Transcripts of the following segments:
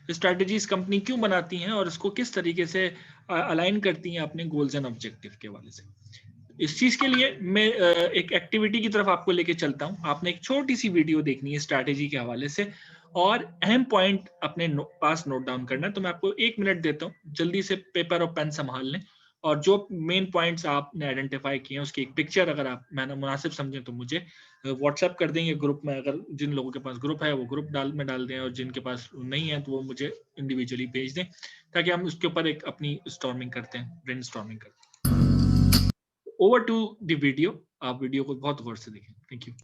Strategies company क्यों बनाती हैं और इसको किस तरीके से अलाइन करती हैं अपने गोल्स एंड ऑब्जेक्टिव के हवाले से। इस चीज के लिए मैं एक एक्टिविटी की तरफ आपको लेके चलता हूं। आपने एक छोटी सी वीडियो देखनी है स्ट्रैटेजी के हवाले से और अहम पॉइंट अपने पास नोट डाउन करना है। तो मैं आपको 1 मिनट देता हूं, जल्दी से पेपर और पेन संभाल लें और जो मेन पॉइंट्स आपने आइडेंटिफाई किए हैं उसकी एक पिक्चर अगर आप मैंने मुनासिब समझें तो मुझे व्हाट्सएप कर देंगे ग्रुप में। अगर जिन लोगों के पास ग्रुप है वो ग्रुप डाल दें और जिनके पास नहीं है तो वो मुझे इंडिविजुअली भेज दें ताकि हम उसके ऊपर एक अपनी स्टॉर्मिंग करते हैं, ब्रेन स्टॉर्मिंग करते हैं। Over to the video. आप वीडियो को बहुत गौर से देखें। Thank you.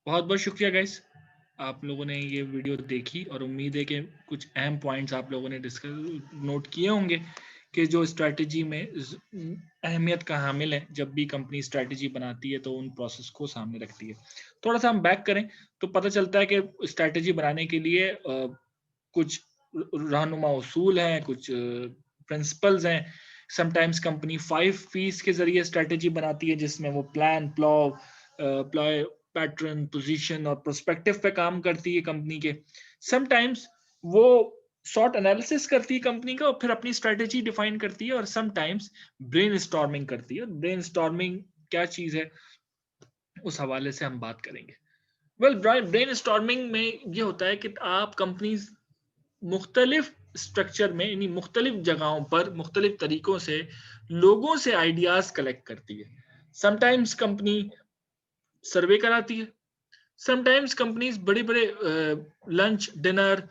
बहुत बहुत शुक्रिया गाइस, आप लोगों ने ये वीडियो देखी और उम्मीद है कि कुछ अहम पॉइंट्स आप लोगों ने डिस्कस नोट किए होंगे कि जो स्ट्रैटेजी में अहमियत का हामिल है। जब भी कंपनी स्ट्रैटेजी बनाती है तो उन प्रोसेस को सामने रखती है। थोड़ा सा हम बैक करें तो पता चलता है कि स्ट्रैटेजी बनाने के लिए कुछ रहनुमा उसूल हैं, कुछ प्रिंसिपल्स हैं। समटाइम्स कंपनी 5 P's के जरिए स्ट्रैटेजी बनाती है जिसमें वो प्लान, प्लॉय, पैटर्न, पोजीशन और प्रोस्पेक्टिव पे काम करती है कंपनी के। समटाइम्स वो शॉर्ट एनालिसिस करती है कंपनी का और फिर अपनी स्ट्रेटेजी डिफाइन करती है और समटाइम्स ब्रेनस्टॉर्मिंग करती है। ब्रेनस्टॉर्मिंग क्या चीज है उस हवाले से हम बात करेंगे। वेल, ब्रेनस्टॉर्मिंग में ये होता है कि आप कंपनीज मुख्तलिफ स्ट्रक्चर में यानी मुख्तलिफ जगहों पर मुख्तलिफ तरीकों से लोगों से आइडियाज कलेक्ट करती है। समटाइम्स कंपनी सर्वे कराती है, समटाइम्स कंपनीज बड़े बड़े lunch dinner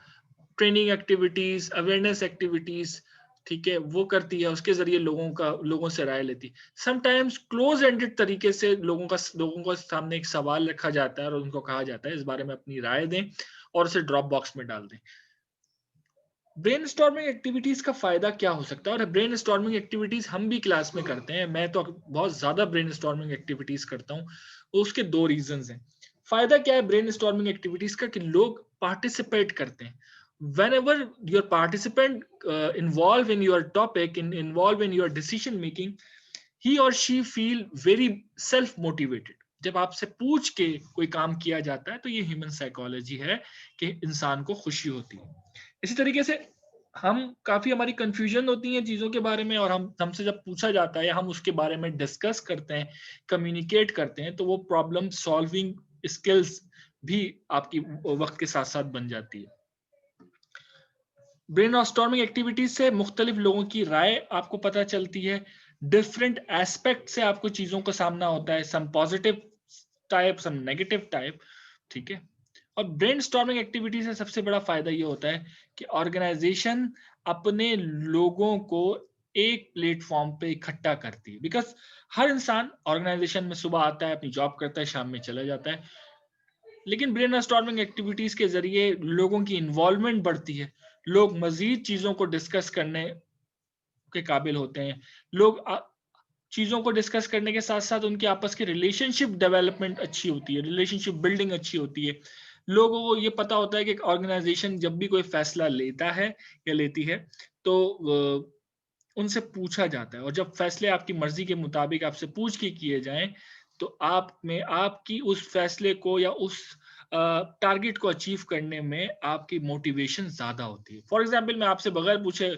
training activities awareness activities, ठीक है, वो करती है, उसके जरिए लोगों से राय लेती है। समटाइम्स क्लोज एंडेड तरीके से लोगों को सामने एक सवाल रखा जाता है और उनको कहा जाता है इस बारे में अपनी राय दें और उसे ड्रॉप बॉक्स में डाल दें। ब्रेनस्टॉर्मिंग एक्टिविटीज का फायदा क्या हो सकता है? और ब्रेनस्टॉर्मिंग एक्टिविटीज हम भी क्लास में करते हैं, मैं तो बहुत ज्यादा ब्रेनस्टॉर्मिंग एक्टिविटीज करता हूँ। उसके दो रीजंस हैं। फायदा क्या है ब्रेनस्टॉर्मिंग एक्टिविटीज का कि लोग पार्टिसिपेट करते हैं। whenever your participant involved in your topic involved in your decision making, he or she feel very self motivated। जब आपसे पूछ के कोई काम किया जाता है तो ये ह्यूमन साइकोलॉजी है कि इंसान को खुशी होती है। इसी तरीके से हम काफी हमारी कंफ्यूजन होती है चीजों के बारे में और हमसे जब पूछा जाता है या हम उसके बारे में डिस्कस करते हैं, कम्युनिकेट करते हैं, तो वो प्रॉब्लम सॉल्विंग स्किल्स भी आपकी वक्त के साथ साथ बन जाती है। ब्रेनस्टॉर्मिंग एक्टिविटीज से मुख्तलिफ लोगों की राय आपको पता चलती है, डिफरेंट एस्पेक्ट से आपको चीजों का सामना होता है, some positive type some negative type, ठीक है। और ब्रेनस्टॉर्मिंग एक्टिविटी से सबसे बड़ा फायदा ये होता है कि ऑर्गेनाइजेशन अपने लोगों को एक प्लेटफॉर्म पे इकट्ठा करती है। बिकॉज हर इंसान ऑर्गेनाइजेशन में सुबह आता है, अपनी जॉब करता है, शाम में चला जाता है, लेकिन ब्रेनस्टॉर्मिंग एक्टिविटीज के जरिए लोगों की इन्वॉल्वमेंट बढ़ती है, लोग मजीद चीजों को डिस्कस करने के काबिल होते हैं, लोग चीजों को डिस्कस करने के साथ साथ उनके आपस की रिलेशनशिप डेवलपमेंट अच्छी होती है, रिलेशनशिप बिल्डिंग अच्छी होती है। लोगों को ये पता होता है कि ऑर्गेनाइजेशन जब भी कोई फैसला लेता है या लेती है तो उनसे पूछा जाता है, और जब फैसले आपकी मर्जी के मुताबिक आपसे पूछ के किए जाएं तो आप में आपकी उस फैसले को या उस टारगेट को अचीव करने में आपकी मोटिवेशन ज्यादा होती है। फॉर एग्जाम्पल, मैं आपसे बगैर पूछे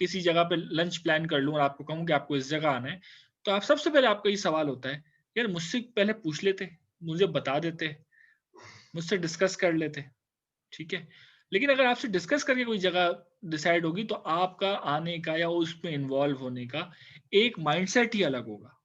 किसी जगह पे लंच प्लान कर लूं और आपको कहूं कि आपको इस जगह आना है, तो आप सबसे पहले आपका ये सवाल होता है, यार मुझसे पहले पूछ लेते, मुझे बता देते, मुझसे डिस्कस कर लेते, ठीक है। लेकिन अगर आपसे डिस्कस करके कोई जगह डिसाइड होगी तो आपका आने का या उसमें इन्वॉल्व होने का एक माइंडसेट ही अलग होगा,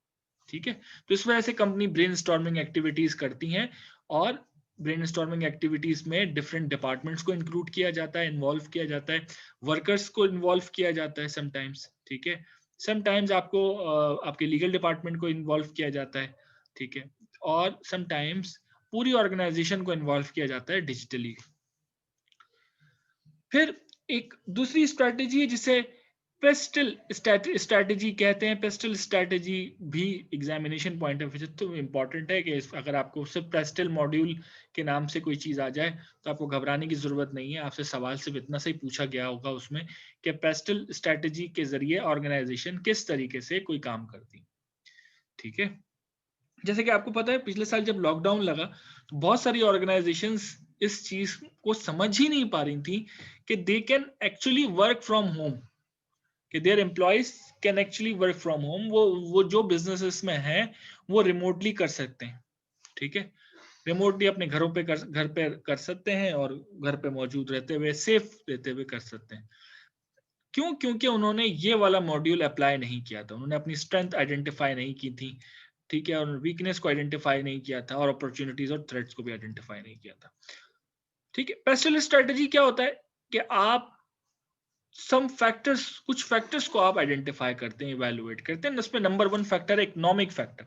ठीक है। तो इस वजह से कंपनी ब्रेनस्टॉर्मिंग एक्टिविटीज करती हैं और ब्रेनस्टॉर्मिंग एक्टिविटीज में डिफरेंट डिपार्टमेंट्स को इंक्लूड किया जाता है, इन्वॉल्व किया जाता है, वर्कर्स को इन्वॉल्व किया जाता है समटाइम्स, ठीक है। समटाइम्स आपको आपके लीगल डिपार्टमेंट को इन्वॉल्व किया जाता है, ठीक है। और समटाइम्स पूरी ऑर्गेनाइजेशन को इन्वॉल्व किया जाता है डिजिटली। फिर एक दूसरी स्ट्रैटेजी है जिसे पेस्टल स्ट्रैटेजी कहते हैं। पेस्टल स्ट्रैटेजी भी एग्जामिनेशन पॉइंट ऑफ व्यू से तो इम्पॉर्टेंट है कि अगर आपको सिर्फ पेस्टल मॉड्यूल के नाम से कोई चीज आ जाए तो आपको घबराने की जरूरत नहीं है। आपसे सवाल सिर्फ इतना से ही पूछा गया होगा उसमें कि पेस्टल स्ट्रैटेजी के जरिए ऑर्गेनाइजेशन किस तरीके से कोई काम करती, ठीक है। जैसे कि आपको पता है पिछले साल जब लॉकडाउन लगा तो बहुत सारी ऑर्गेनाइजेशंस इस चीज को समझ ही नहीं पा रही थी कि they can actually work from home, कि their employees can actually work from home. वो जो बिजनेसेस में है वो रिमोटली कर सकते हैं, ठीक है। रिमोटली अपने घर पे कर सकते हैं और घर पे मौजूद रहते हुए सेफ रहते हुए कर सकते हैं। क्यों? क्योंकि उन्होंने ये वाला मॉड्यूल अप्लाई नहीं किया था, उन्होंने अपनी स्ट्रेंथ आइडेंटिफाई नहीं की थी, ठीक है, और वीकनेस को आइडेंटिफाई नहीं किया था और अपॉर्चुनिटीज और थ्रेट्स को भी आइडेंटिफाई नहीं किया था, ठीक है। पेस्टल स्ट्रेटजी क्या होता है कि आप कुछ फैक्टर्स को आप आइडेंटिफाई करते हैं, इवैल्यूएट करते हैं। उसमें नंबर 1 फैक्टर है economic factor.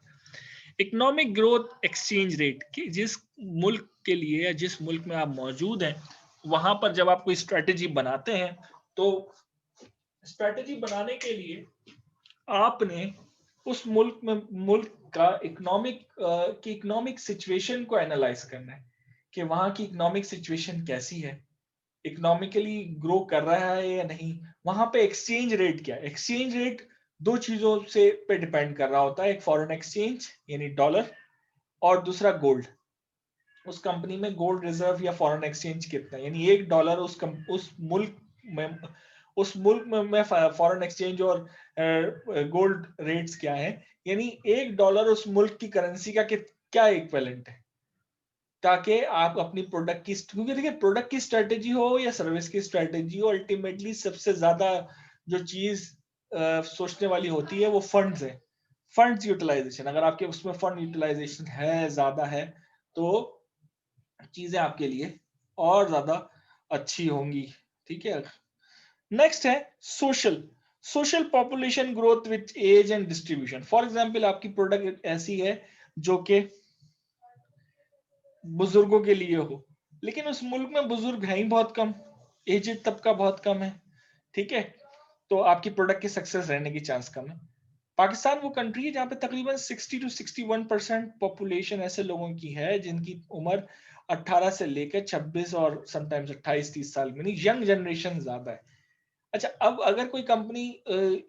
Economic growth exchange rate, कि जिस मुल्क के लिए या जिस मुल्क में आप मौजूद हैं वहां पर जब आप कोई स्ट्रेटेजी बनाते हैं तो स्ट्रेटेजी बनाने के लिए आपने उस मुल्क का इकोनॉमिक सिचुएशन को एनालाइज करना है कि वहां की इकोनॉमिक सिचुएशन कैसी है, इकोनॉमिकली ग्रो कर रहा है या नहीं, वहां पे एक्सचेंज रेट क्या है। एक्सचेंज रेट दो चीजों से पे डिपेंड कर रहा होता है, एक फॉरेन एक्सचेंज यानी डॉलर और दूसरा गोल्ड। उस कंपनी में गोल्ड रिजर्व या फॉरेन एक्सचेंज कितना है, यानी $1 उस मुल्क में, उस मुल्क में फॉरेन एक्सचेंज और गोल्ड रेट्स क्या है, यानी $1 उस मुल्क की करेंसी का क्या इक्विवेलेंट है, ताकि आप अपनी प्रोडक्ट की, क्योंकि देखिए प्रोडक्ट की स्ट्रेटेजी हो या सर्विस की स्ट्रेटेजी हो, अल्टीमेटली सबसे ज्यादा जो चीज सोचने वाली होती है वो फंड्स है, फंड्स यूटिलाइजेशन। अगर आपके उसमें फंड यूटिलाइजेशन है, ज्यादा है, तो चीजें आपके लिए और ज्यादा अच्छी होंगी। ठीक है, नेक्स्ट है social, social population growth with age and distribution. For example आपकी प्रोडक्ट ऐसी है जो कि बुजुर्गों के लिए हो, लेकिन उस मुल्क में बुजुर्ग हैं ही बहुत कम, एजेड तबका बहुत कम है, ठीक है, तो आपकी प्रोडक्ट की सक्सेस रहने की चांस कम है। पाकिस्तान वो कंट्री है जहां पे तकरीबन 60 to 61% पॉपुलेशन ऐसे लोगों की है जिनकी उम्र 18 से लेकर 26 और समटाइम्स 28-30 साल में, नहीं, यंग जनरेशन ज्यादा है। अच्छा, अब अगर कोई कंपनी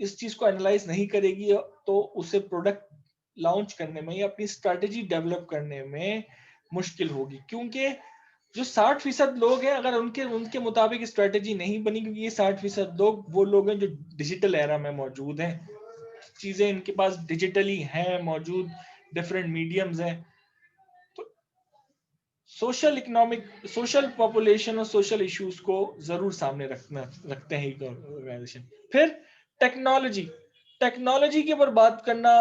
इस चीज को एनालाइज नहीं करेगी तो उसे प्रोडक्ट लॉन्च करने में या अपनी स्ट्रैटेजी डेवलप करने में मुश्किल होगी, क्योंकि जो 60% लोग हैं, अगर उनके उनके मुताबिक स्ट्रैटेजी नहीं बनी, क्योंकि ये 60% लोग वो लोग हैं जो डिजिटल एरा में मौजूद हैं, चीजें इनके पास डिजिटली हैं मौजूद, डिफरेंट मीडियम्स हैं, तो सोशल इकोनॉमिक, सोशल पॉपुलेशन और सोशल इश्यूज को जरूर सामने रखते हैं ऑर्गेनाइजेशन। फिर टेक्नोलॉजी, टेक्नोलॉजी के ऊपर बात करना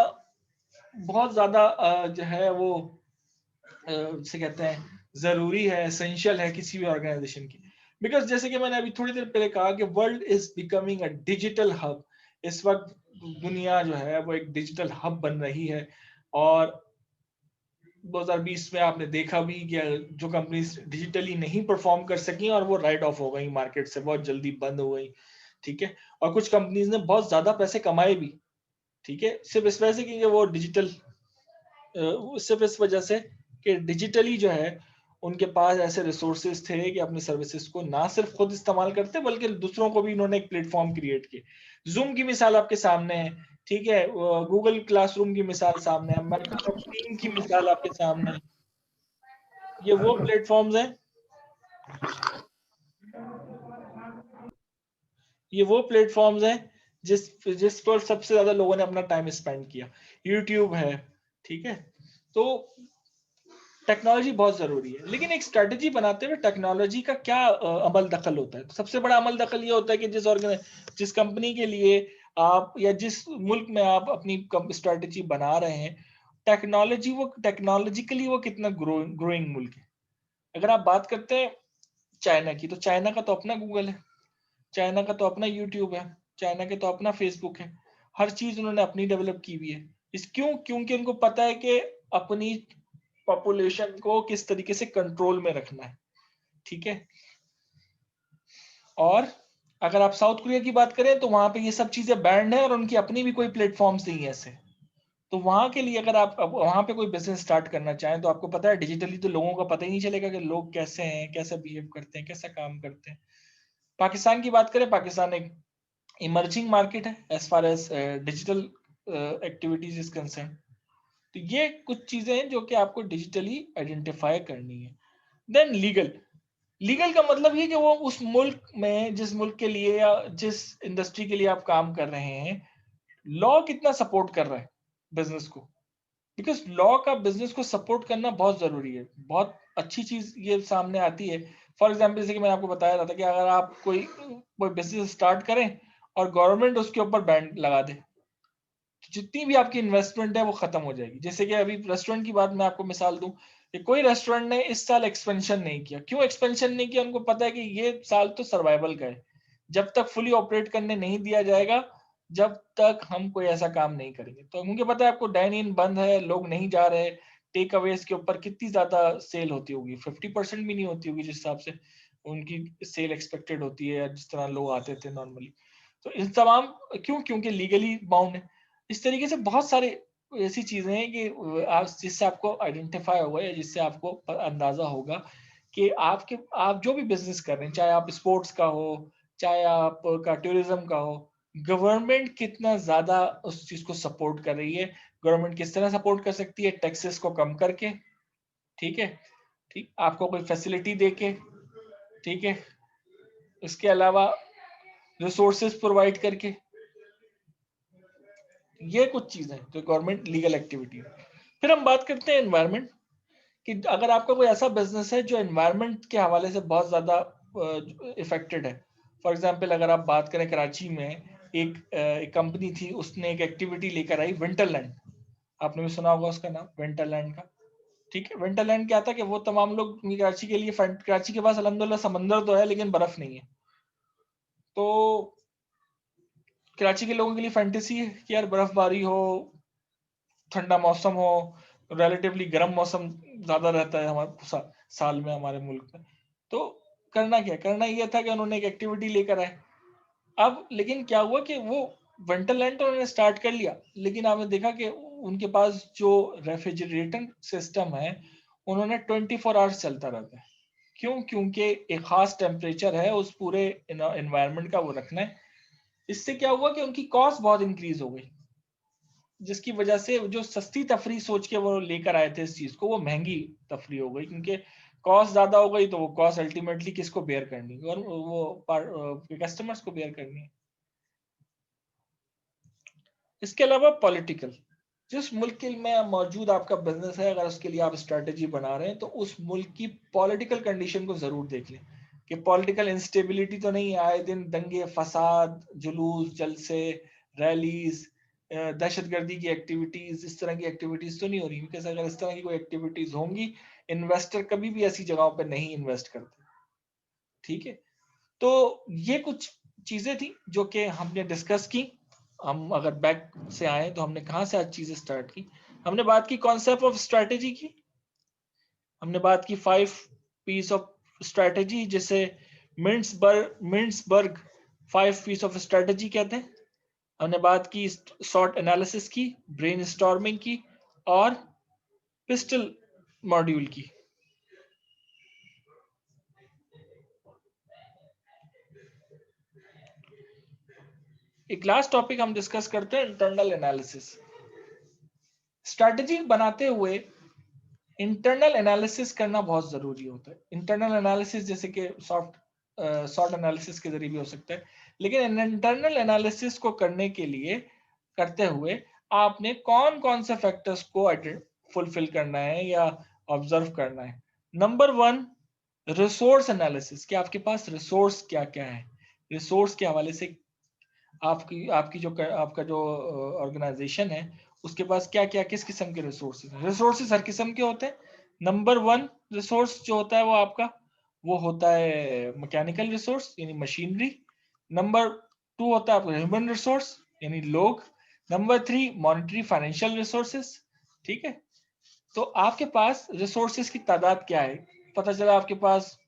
बहुत ज्यादा जो है वो से कहते हैं जरूरी है, एसेंशियल है किसी भी ऑर्गेनाइजेशन की, बिकॉज जैसे कि मैंने अभी थोड़ी देर पहले कहा कि world is becoming a digital hub. इस वक्त दुनिया जो है वो एक डिजिटल हब बन रही है, और 2020 में आपने देखा भी कि जो कंपनीज डिजिटली नहीं परफॉर्म कर सकी और वो राइट ऑफ हो गई मार्केट से, बहुत जल्दी बंद हो गई, ठीक है, और कुछ कंपनीज ने बहुत ज्यादा पैसे कमाए भी, ठीक है, सिर्फ इस वजह से कि वो डिजिटल, सिर्फ इस वजह से कि डिजिटली जो है उनके पास ऐसे रिसोर्सेज थे कि अपनी सर्विसेज को ना सिर्फ खुद इस्तेमाल करते बल्कि दूसरों को भी इन्होंने एक प्लेटफॉर्म क्रिएट किए। जूम की मिसाल आपके सामने है, ठीक है, गूगल क्लासरूम की मिसाल सामने है, माइक्रोसॉफ्ट टीम की मिसाल आपके सामने है। ये वो प्लेटफॉर्म्स हैं, ये वो प्लेटफॉर्म्स हैं जिस जिस पर सबसे ज्यादा लोगों ने अपना टाइम स्पेंड किया, यूट्यूब है, ठीक है। तो टेक्नोलॉजी बहुत जरूरी है, लेकिन एक स्ट्रेटेजी बनाते हुए टेक्नोलॉजी का क्या अमल दखल होता है, तो सबसे बड़ा अमल दखल ये होता है कि जिस कंपनी के लिए आप या जिस मुल्क में आप अपनी स्ट्रेटेजी बना रहे हैं, टेक्नोलॉजी वो टेक्नोलॉजिकली वो कितना ग्रोइंग मुल्क है। अगर आप बात करते हैं चाइना की, तो चाइना का तो अपना गूगल है, चाइना का तो अपना यूट्यूब है, चाइना के तो अपना फेसबुक है, हर चीज उन्होंने अपनी डेवलप की हुई है। इस क्योंकि उनको पता है कि अपनी पॉपुलेशन को किस तरीके से कंट्रोल में रखना है, ठीक है। और अगर आप साउथ कोरिया की बात करें तो वहां पे ये सब चीजें बैंड है और उनकी अपनी भी कोई प्लेटफॉर्म्स नहीं है ऐसे। तो वहां के लिए अगर आप वहां पे कोई बिजनेस स्टार्ट करना चाहें तो आपको पता है डिजिटली तो लोगों को पता ही नहीं चलेगा कि लोग कैसे हैं, कैसे बिहेव करते हैं, कैसा काम करते हैं। पाकिस्तान की बात करें, पाकिस्तान एक इमर्जिंग मार्केट है as far as digital activities is concern. तो ये कुछ चीजें हैं जो कि आपको डिजिटली आइडेंटिफाई करनी है। देन लीगल, लीगल का मतलब ये कि वो उस मुल्क में, जिस मुल्क के लिए या जिस इंडस्ट्री के लिए आप काम कर रहे हैं, लॉ कितना सपोर्ट कर रहा है बिजनेस को, बिकॉज लॉ का बिजनेस को सपोर्ट करना बहुत जरूरी है। बहुत अच्छी चीज ये सामने आती है, फॉर एग्जाम्पल जैसे कि मैंने आपको बताया था कि अगर आप कोई बिजनेस स्टार्ट करें और गवर्नमेंट उसके ऊपर बैन लगा दे, जितनी भी आपकी इन्वेस्टमेंट है वो खत्म हो जाएगी। जैसे कि अभी रेस्टोरेंट की बात मैं आपको मिसाल दूं कि कोई रेस्टोरेंट ने इस साल एक्सपेंशन नहीं किया, क्यों एक्सपेंशन नहीं किया, उनको पता है कि ये साल तो सर्वाइवल का है, जब तक फुली ऑपरेट करने नहीं दिया जाएगा, जब तक हम कोई ऐसा काम नहीं करेंगे। तो मुझे पता है आपको डाइन इन बंद है, लोग नहीं जा रहे, टेक अवेज के ऊपर कितनी ज्यादा सेल होती होगी, 50% भी नहीं होती होगी जिस हिसाब से उनकी सेल एक्सपेक्टेड होती है, जिस तरह लोग आते थे नॉर्मली। तो इन तमाम, क्योंकि लीगली बाउंड है। इस तरीके से बहुत सारे ऐसी चीजें हैं कि जिससे आपको आइडेंटिफाई होगा या जिससे आपको अंदाजा होगा कि आप जो भी बिजनेस कर रहे हैं, चाहे आप स्पोर्ट्स का हो, चाहे आपका टूरिज्म का हो, गवर्नमेंट कितना ज्यादा उस चीज को सपोर्ट कर रही है, गवर्नमेंट किस तरह सपोर्ट कर सकती है, टैक्सेस को कम करके, ठीक है, ठीक, आपको कोई फैसिलिटी दे के, ठीक है, इसके अलावा रिसोर्सेज प्रोवाइड करके, ये कुछ चीजें जो गवर्नमेंट लीगल एक्टिविटी है। फिर हम बात करते हैं एनवायरनमेंट, कि अगर आपका कोई ऐसा बिजनेस है जो एनवायरनमेंट के हवाले से बहुत ज्यादा इफेक्टेड है। फॉर एग्जांपल अगर आप बात करें, कराची में एक कंपनी थी, उसने एक एक्टिविटी लेकर आई विंटरलैंड, आपने भी सुना होगा उसका नाम, विंटरलैंड का। ठीक है, विंटरलैंड क्या था कि वो तमाम लोग कराची के लिए, कराची के पास अल्हम्दुलिल्लाह समंदर तो है लेकिन बर्फ नहीं है, तो कराची के लोगों के लिए फैंटेसी है कि यार बर्फबारी हो, ठंडा मौसम हो, रिलेटिवली गर्म मौसम ज्यादा रहता है हमारे साल में हमारे मुल्क में। तो करना ये था कि उन्होंने एक एक्टिविटी लेकर आए। अब लेकिन क्या हुआ कि वो वंडरलैंड तो उन्होंने स्टार्ट कर लिया, लेकिन आपने देखा कि उनके पास जो रेफ्रिजरेटर सिस्टम है उन्होंने 24 आवर्स चलता रहता है। क्यों? क्योंकि एक खास टेम्परेचर है उस पूरे एनवायरनमेंट का वो रखना है। इससे क्या हुआ कि उनकी कॉस्ट बहुत इंक्रीज हो गई, जिसकी वजह से जो सस्ती तफरी सोच के वो लेकर आए थे इस चीज को, वो महंगी तफरी हो गई, क्योंकि कॉस्ट ज्यादा हो गई। तो वो कॉस्ट अल्टीमेटली किसको बेयर करनी है? और वो कस्टमर्स को बेयर करनी है। इसके अलावा पॉलिटिकल, जिस मुल्क के में मौजूद आपका बिजनेस है, अगर उसके लिए आप स्ट्रेटेजी बना रहे हैं तो उस मुल्क की पॉलिटिकल कंडीशन को जरूर देख लें कि पॉलिटिकल इंस्टेबिलिटी तो नहीं है, आए दिन दंगे फसाद, जुलूस, जलसे, रैलीज, दहशतगर्दी की एक्टिविटीज, इस तरह की एक्टिविटीज तो नहीं हो रही। बिकॉज अगर इस तरह की कोई एक्टिविटीज होंगी, इन्वेस्टर कभी भी ऐसी जगहों पर नहीं इन्वेस्ट करते। ठीक है, तो ये कुछ चीजें थी जो कि हमने डिस्कस की। हम अगर बैक से आए तो हमने कहां से आज चीजें स्टार्ट की? हमने बात की कॉन्सेप्ट ऑफ स्ट्रैटेजी की, हमने बात की 5 पीस ऑफ स्ट्रैटेजी, जिसे मिंट्सबर्ग 5 पीस ऑफ स्ट्रैटेजी कहते हैं। हमने बात की शॉर्ट एनालिसिस की, ब्रेनस्टॉर्मिंग की, और पिस्टल मॉड्यूल की। एक लास्ट टॉपिक हम डिस्कस करते हैं, इंटरनल एनालिसिस। स्ट्रैटेजी बनाते हुए इंटरनल एनालिसिस करना बहुत जरूरी होता है। इंटरनल एनालिसिस जैसे कि सॉर्ट एनालिसिस के जरिए भी हो सकता है, लेकिन इंटरनल एनालिसिस को करने के लिए, करते हुए आपने कौन कौन से फैक्टर्स को फुलफिल करना है या ऑब्जर्व करना है। नंबर 1, रिसोर्स एनालिसिस, कि आपके पास रिसोर्स क्या क्या है। रिसोर्स के हवाले से आपकी आपकी जो आपका जो ऑर्गेनाइजेशन है उसके पास क्या क्या किस किस्म के रिसोर्सेज हैं। रिसोर्सेज हर किस्म के होते हैं। नंबर 1 रिसोर्स जो होता है वो आपका वो होता है मैकेनिकल रिसोर्स यानी मशीनरी। नंबर 2 होता है आपका ह्यूमन रिसोर्स यानी लोग। Number 3 monetary financial resources. ठीक है, तो आपके पास रिसोर्सेज की तादाद क्या है। पता चला आपके पास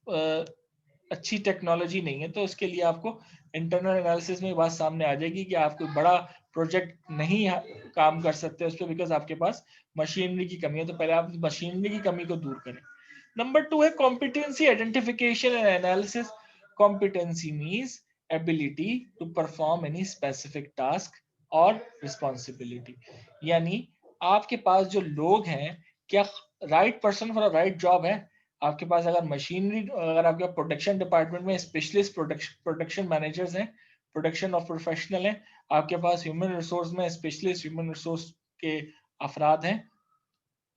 अच्छी टेक्नोलॉजी नहीं है, तो उसके लिए आपको इंटरनल एनालिसिस में बात सामने आ जाएगी कि आप कोई बड़ा प्रोजेक्ट नहीं काम कर सकते उस पर, बिकॉज आपके पास मशीनरी की कमी है। तो पहले आप मशीनरी की कमी को दूर करें। नंबर 2 है competency identification and analysis. Competency means ability to perform any specific task और रिस्पॉन्सिबिलिटी, यानी आपके पास जो लोग हैं क्या right person for right job है। आपके पास अगर मशीनरी, अगर आपके प्रोडक्शन डिपार्टमेंट में स्पेशलिस्ट प्रोडक्शन मैनेजर्स हैं, प्रोडक्शन ऑफ प्रोफेशनल हैं, आपके पास ह्यूमन रिसोर्स में स्पेशलिस्ट ह्यूमन रिसोर्स के अफराद हैं,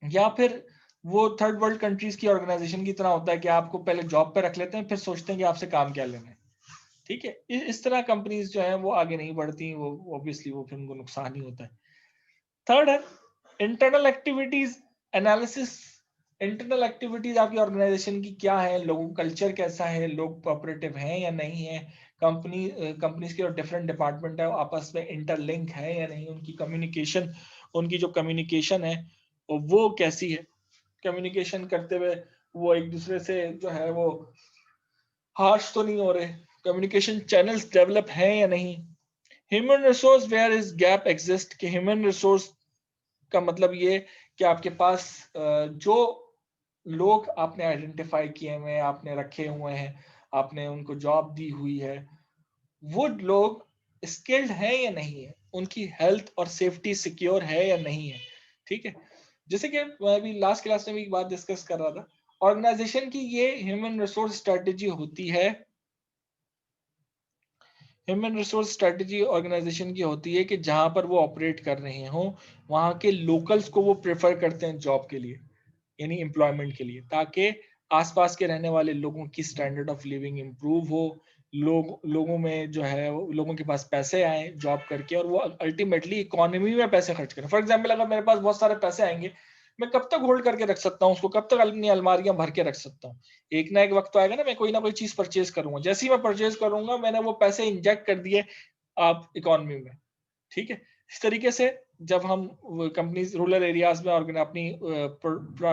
या फिर वो थर्ड वर्ल्ड कंट्रीज की ऑर्गेनाइजेशन की तरह होता है कि आपको पहले जॉब पे रख लेते हैं फिर सोचते हैं कि आपसे काम क्या लेना है। ठीक है, इस तरह कंपनीज जो है वो आगे नहीं बढ़ती, वो ऑब्वियसली वो फिर उनको नुकसान ही होता है। थर्ड है internal activities analysis. Internal activities आपकी ऑर्गेनाइजेशन की क्या है, लोगों का कल्चर कैसा है, लोग कोऑपरेटिव हैं या नहीं है, कंपनीज के डिफरेंट डिपार्टमेंट है आपस में इंटरलिंक है या नहीं, उनकी जो कम्युनिकेशन है वो कैसी है, कम्युनिकेशन करते हुए वो एक दूसरे से जो है वो हार्श तो नहीं हो रहे, कम्युनिकेशन चैनल्स डेवलप हैं या नहीं। Human resource where is gap exist, कि ह्यूमन रिसोर्स का मतलब ये कि आपके पास जो लोग आपने आइडेंटिफाई किए हुए हैं, आपने रखे हुए हैं, आपने उनको जॉब दी हुई है, वो लोग स्किल्ड है या नहीं है, उनकी हेल्थ और सेफ्टी सिक्योर है या नहीं है। ठीक है, जैसे कि मैं अभी लास्ट क्लास में भी एक बात डिस्कस कर रहा था, ऑर्गेनाइजेशन की ये ह्यूमन रिसोर्स स्ट्रेटेजी होती है ह्यूमन रिसोर्स स्ट्रेटजी ऑर्गेनाइजेशन की होती है कि जहां पर वो ऑपरेट कर रहे हो वहां के लोकल्स को वो प्रेफर करते हैं जॉब के लिए, यानी एम्प्लॉयमेंट के लिए, ताकि आसपास के रहने वाले लोगों की स्टैंडर्ड ऑफ लिविंग इंप्रूव हो, लोगों में जो है लोगों के पास पैसे आए जॉब करके, और वो अल्टीमेटली इकोनॉमी में पैसे खर्च करें। फॉर एग्जांपल, अगर मेरे पास बहुत सारे पैसे आएंगे, मैं कब तक होल्ड करके रख सकता हूँ उसको, कब तक अपनी अलमारियां भर के रख सकता हूँ? एक ना एक वक्त तो आएगा ना, मैं कोई चीज परचेज करूंगा, जैसे ही मैं परचेज करूंगा मैंने वो पैसे इंजेक्ट कर दिए आप इकोनॉमी में, ठीक है। इस तरीके से जब हम कंपनीज रूरल एरियाज में और अपनी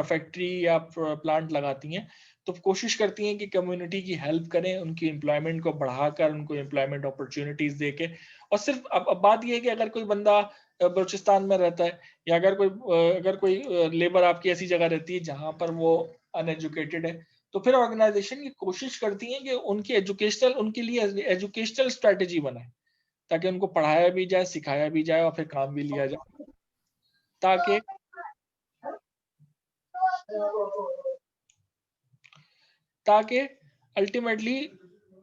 फैक्ट्री या प्लांट लगाती हैं तो कोशिश करती हैं कि कम्युनिटी की हेल्प करें, उनकी एम्प्लॉयमेंट को बढ़ाकर उनको एम्प्लॉयमेंट अपॉर्चुनिटीज देके। और सिर्फ अब बात यह है कि अगर कोई बंदा बलूचिस्तान में रहता है, या अगर कोई लेबर आपकी ऐसी जगह रहती है जहां पर वो अनएजुकेटेड है, तो फिर ऑर्गेनाइजेशन की कोशिश करती है कि उनके लिए एजुकेशनल स्ट्रेटेजी बनाए, ताकि उनको पढ़ाया भी जाए, सिखाया भी जाए और फिर काम भी लिया जाए, ताकि ताकि अल्टीमेटली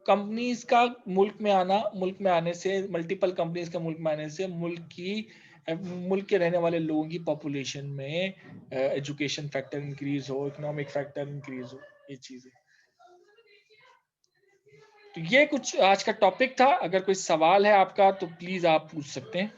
कंपनीज का मुल्क में आने से, मल्टीपल कंपनीज का मुल्क में आने से मुल्क के रहने वाले लोगों की पॉपुलेशन में एजुकेशन फैक्टर इंक्रीज हो, इकोनॉमिक फैक्टर इंक्रीज हो, ये चीजें। तो ये कुछ आज का टॉपिक था। अगर कोई सवाल है आपका तो प्लीज आप पूछ सकते हैं।